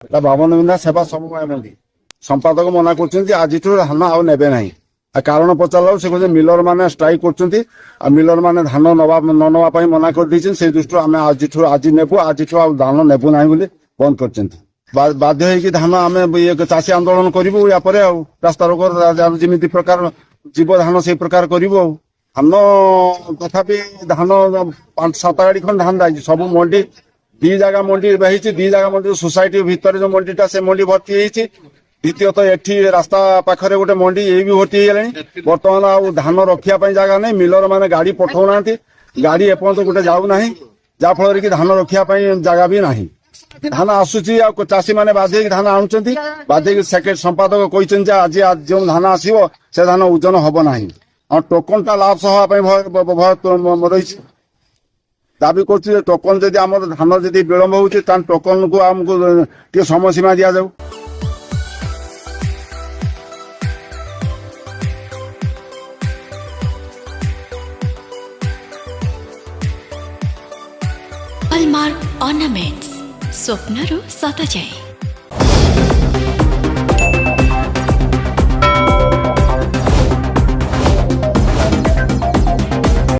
এটা বামন বিন্ধা সেবা সমবায় মন্ডি সম্পাদক মনা করছেন আজিঠু ধান ଆଉ ନେବେ ନାହିଁ। আর কারণ পচারা সে কହୁଛନ୍ତି মিলর মানে স্ট্রাইক করছেন আর মিলর মানে ধান ন নেওয়া ପାଇଁ মনা କରିଦେଇଛନ୍ତି। সেই দৃষ্টিରୁ ଆମେ ଆଜି ନେବୁ ଆଜିଠୁ ଆଉ ଧାନ ନେବୁ ନାହିଁ ବୋଲି ବନ୍ଦ କରିଛନ୍ତି। ବାଧ୍ୟ ହେଇକି ଧାନ ଆମେ ଚାଷୀ ଆନ୍ଦୋଳନ କରିବୁ ୟା ପରେ ଆଉ ରାସ୍ତା ରୋକ ଯେମିତି ପ୍ରକାର ଯିବ ଧାନ ସେଇ ପ୍ରକାର କରିବୁ ଆଉ। ଧାନ ତଥାପି ଧାନ 5-7 ଗାଡି ଖଣ୍ଡେ ଧାନ ଯାଇଛି। ସବୁ ମଣ୍ଡି 2 ଜାଗା ମଣ୍ଡି ହେଇଛି। 2 ଜାଗା ମଣ୍ଡି সোসাইটি ভিতরে যে মন্ডিটা সে মন্ডি ভর্তি হয়েছে। দ্বিতীয়ত এটি রাস্তা পাখে গোটে মন্ডি এই বি ভর্তি হয়ে গেলেনি। বর্তমান আউ ধান রক্ষা জায়গা নেই। মিলর মানে গাড়ি পঠাও না, গাড়ি এপর্যন্ত গোটে যাও না, যা ফଳରେ কি ধান রক্ষা জায়গা বি না। ধান আসুচি চাষী মানে বাধ্য ହେଇକି ধাନ ଆଣୁଛନ୍ତି। ବାଧ୍ୟ ହେଇକି ସେକ୍ରେଟାରୀ ସମ୍ପାଦକ କହିଛନ୍ତି ଯେ ଆଜି ଯେଉଁ ଧାନ ଆସିବ ସେ ଧାନ ଓଜନ ହବ ନାହିଁ। ଆଉ ଟୋକନ ଟା ଲାଭ ହବା ପାଇଁ ଭୟ ରହିଛି। ଦାବି କରୁଛୁ ଯେ ଟୋକନ ଯଦି ଆମର ଧାନ ଯଦି ବିଳମ୍ବ ହଉଛି ତାହେଲେ ଟୋକନକୁ ଆମକୁ ଟିକେ ସମୟ ସୀମା ଦିଆଯାଉ। हॉलमार्क ऑर्नामेंट्स स्वप्नरू सत जाए।